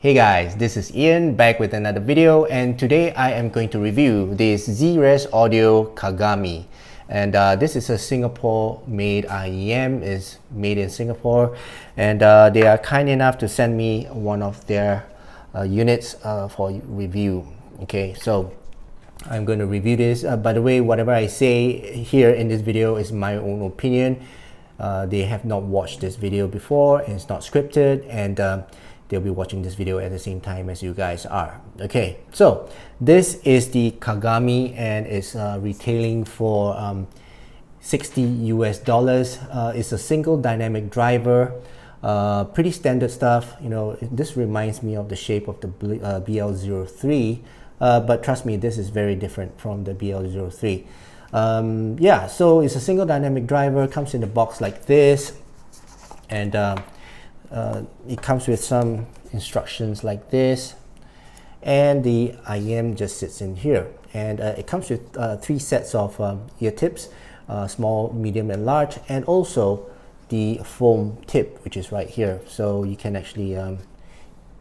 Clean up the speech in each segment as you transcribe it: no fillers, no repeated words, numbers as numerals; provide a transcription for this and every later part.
Hey guys, this is Ian back with another video, and today I am going to review this Zerest Audio Kagami. And this is a Singapore made IEM, is made in Singapore, and they are kind enough to send me one of their units for review. Okay, so I'm going to review this. By the way, whatever I say here in this video is my own opinion. They have not watched this video before, and it's not scripted, and they'll be watching this video at the same time as you guys are. Okay, so this is the Kagami, and it's retailing for $60 US. It's a single dynamic driver, pretty standard stuff. You know, this reminds me of the shape of the BL03, but trust me, this is very different from the BL03. Yeah, so it's a single dynamic driver, comes in the box like this, and it comes with some instructions like this, and the IEM just sits in here, and it comes with 3 sets of ear tips, small, medium, and large, and also the foam tip, which is right here, so you can actually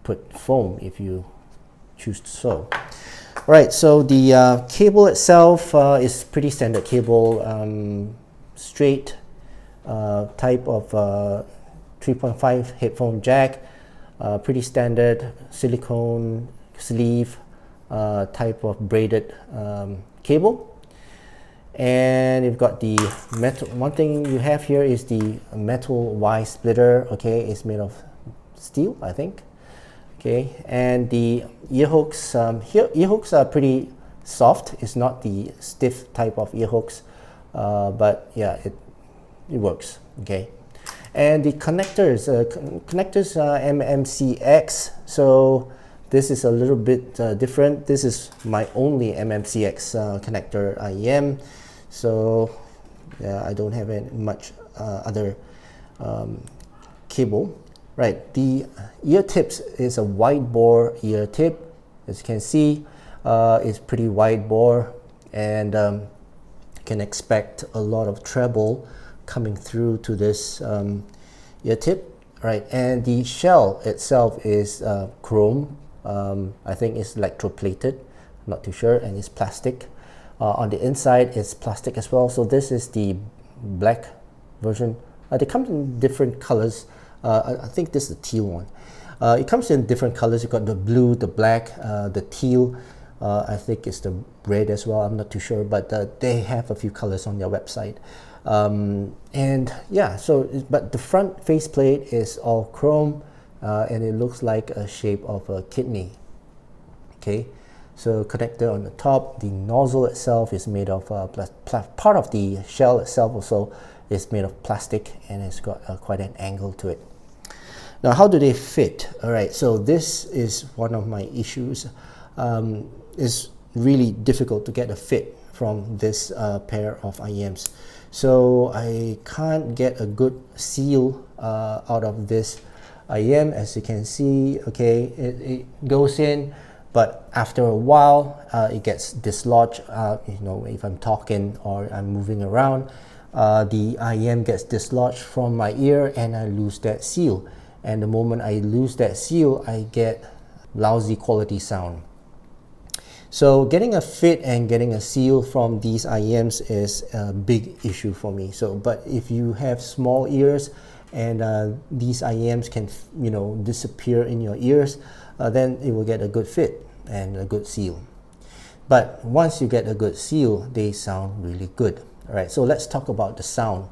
put foam if you choose to so. Right, so the cable itself is pretty standard cable, straight type of 3.5 headphone jack, pretty standard silicone sleeve type of braided cable. And you've got the metal. One thing you have here is the metal Y splitter. Okay, it's made of steel, I think. Okay, and the ear hooks. Here, ear hooks are pretty soft. It's not the stiff type of ear hooks, but yeah, it works. Okay. And the connectors, MMCX, so this is a little bit different. This is my only MMCX connector IEM, so yeah, I don't have much other cable. Right, the ear tips is a wide bore ear tip. As you can see, it's pretty wide bore, and you can expect a lot of treble coming through to this ear tip, right? And the shell itself is chrome. I think it's electroplated, not too sure, and it's plastic. On the inside, it's plastic as well. So this is the black version. They come in different colors. I think this is the teal one. It comes in different colors. You've got the blue, the black, the teal. I think it's the red as well. I'm not too sure, but they have a few colors on their website. And yeah, so but the front faceplate is all chrome, and it looks like a shape of a kidney. Okay, so connector on the top. The nozzle itself is made of part of the shell itself also is made of plastic, and it's got quite an angle to it. Now, how do they fit? All right, so this is one of my issues. It's really difficult to get a fit from this pair of IEMs. So I can't get a good seal out of this IEM. As you can see, okay, it goes in, but after a while it gets dislodged. You know, if I'm talking or I'm moving around, the IEM gets dislodged from my ear, and I lose that seal. And the moment I lose that seal, I get lousy quality sound. So getting a fit and getting a seal from these IEMs is a big issue for me. So, but if you have small ears and these IEMs can, you know, disappear in your ears, then it will get a good fit and a good seal. But once you get a good seal, they sound really good. All right, so let's talk about the sound.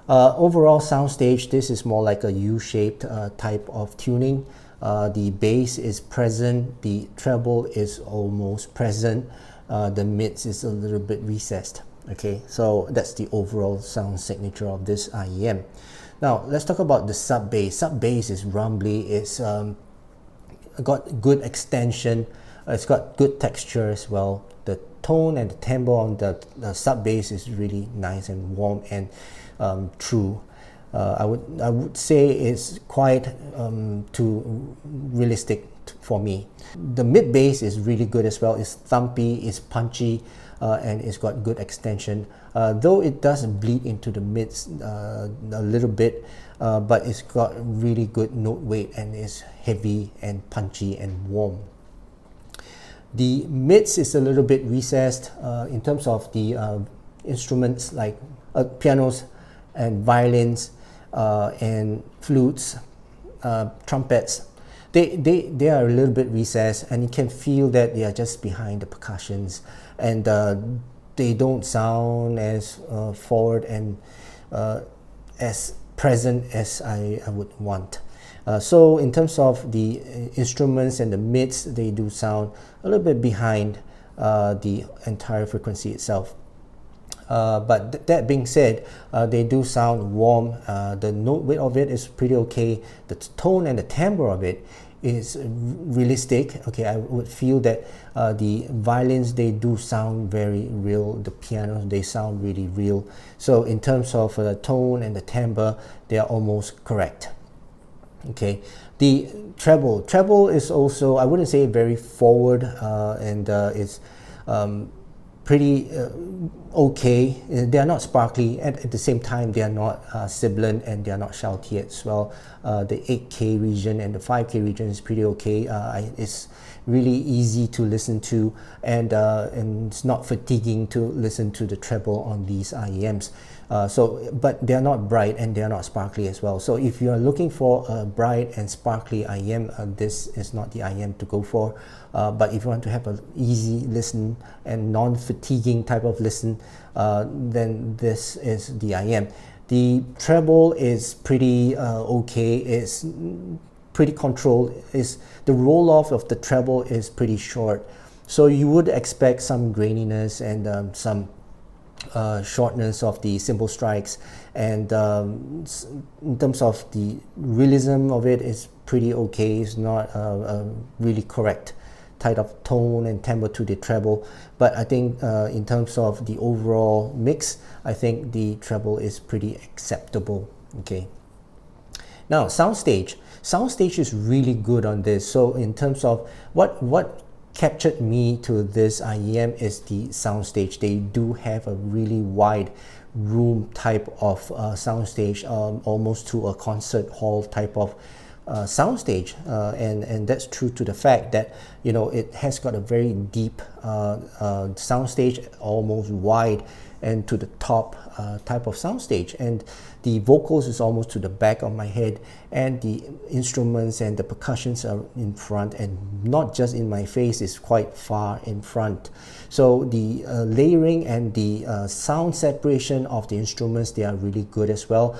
Overall sound stage, this is more like a U-shaped type of tuning. The bass is present, the treble is almost present, the mids is a little bit recessed. Okay, so that's the overall sound signature of this IEM. Now let's talk about the sub bass. Sub bass is rumbly. It's got good extension. It's got good texture as well. The tone and the timbre on the sub bass is really nice and warm and true. I would say it's quite too realistic for me. The mid bass is really good as well. It's thumpy, it's punchy, and it's got good extension. Though it does bleed into the mids a little bit, but it's got really good note weight and is heavy and punchy and warm. The mids is a little bit recessed in terms of the instruments like pianos and violins and flutes, trumpets. They are a little bit recessed, and you can feel that they are just behind the percussions, and they don't sound as forward and as present as I would want. So in terms of the instruments and the mids, they do sound a little bit behind the entire frequency itself. But that being said, they do sound warm. The note weight of it is pretty okay. The tone and the timbre of it is realistic. Okay, I would feel that the violins, they do sound very real. The pianos, they sound really real. So in terms of the tone and the timbre, they are almost correct. Okay, the treble is also, I wouldn't say very forward, and it's pretty okay. They are not sparkly, and at the same time they are not sibilant, and they are not shouty as well. The 8K region and the 5K region is pretty okay. It's really easy to listen to, and it's not fatiguing to listen to the treble on these IEMs. But they are not bright and they are not sparkly as well. So if you are looking for a bright and sparkly IEM, this is not the IEM to go for. But if you want to have an easy listen and non-fatiguing type of listen, then this is the IEM. The treble is pretty okay. It's pretty controlled. The roll-off of the treble is pretty short. So you would expect some graininess and some shortness of the cymbal strikes, and in terms of the realism of it, is pretty okay. It's not a really correct type of tone and timbre to the treble, but I think in terms of the overall mix, I think the treble is pretty acceptable. Okay, now soundstage is really good on this. So in terms of what captured me to this IEM is the soundstage. They do have a really wide room type of soundstage, almost to a concert hall type of soundstage, and that's true to the fact that, you know, it has got a very deep soundstage, almost wide and to the top type of soundstage, and the vocals is almost to the back of my head, and the instruments and the percussions are in front, and not just in my face, is quite far in front. So the layering and the sound separation of the instruments, they are really good as well.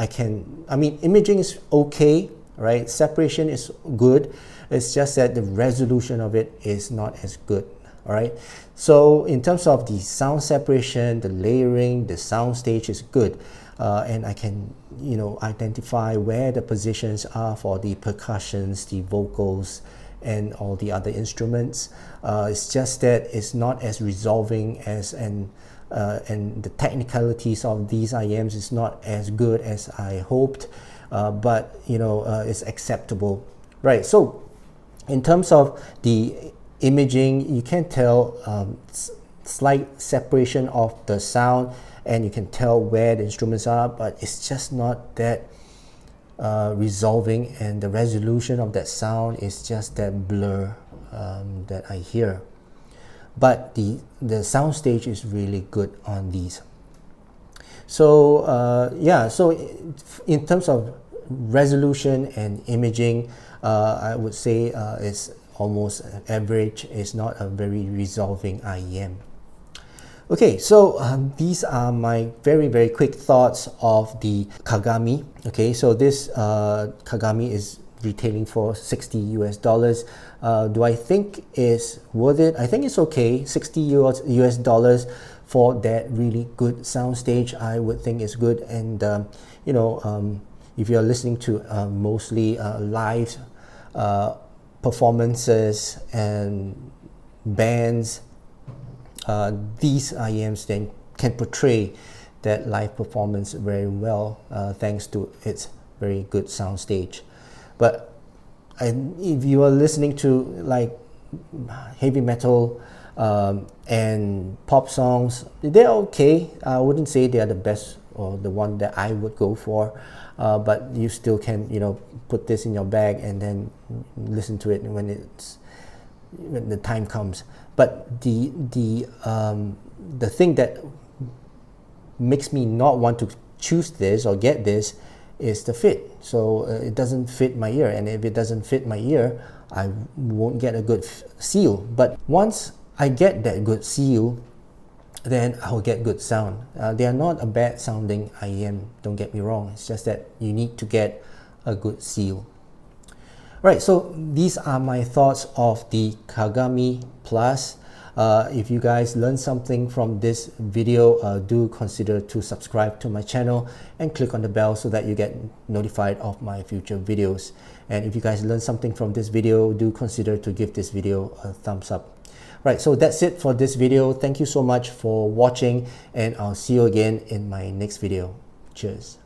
Imaging is okay, right? Separation is good. It's just that the resolution of it is not as good. All right, so in terms of the sound separation, the layering, the sound stage is good, and I can, you know, identify where the positions are for the percussions, the vocals, and all the other instruments. It's just that it's not as resolving as, and the technicalities of these IEMs is not as good as I hoped, but you know, it's acceptable, right? So in terms of the imaging, you can tell slight separation of the sound, and you can tell where the instruments are, but it's just not that resolving, and the resolution of that sound is just that blur that I hear. But the soundstage is really good on these. So so in terms of resolution and imaging, I would say it's almost average. Is not a very resolving IEM. Okay, so these are my very quick thoughts of the Kagami. Okay, so this Kagami is retailing for $60 US. Do I think is worth it? I think it's okay. $60 US for that really good soundstage, I would think is good. And you know, if you're listening to mostly live performances and bands, these IEMs then can portray that live performance very well, thanks to its very good soundstage. But if you are listening to like heavy metal and pop songs, they're okay. I wouldn't say they are the best or the one that I would go for, but you still can, you know, put this in your bag and then listen to it when the time comes. But the thing that makes me not want to choose this or get this is the fit. So it doesn't fit my ear, and if it doesn't fit my ear, I won't get a good seal. But once I get that good seal, then I'll get good sound. They are not a bad sounding IEM, don't get me wrong. It's just that you need to get a good seal. Right, so these are my thoughts of the Kagami Plus. If you guys learned something from this video, do consider to subscribe to my channel and click on the bell so that you get notified of my future videos. And if you guys learned something from this video, do consider to give this video a thumbs up. Right, so that's it for this video. Thank you so much for watching, and I'll see you again in my next video. Cheers.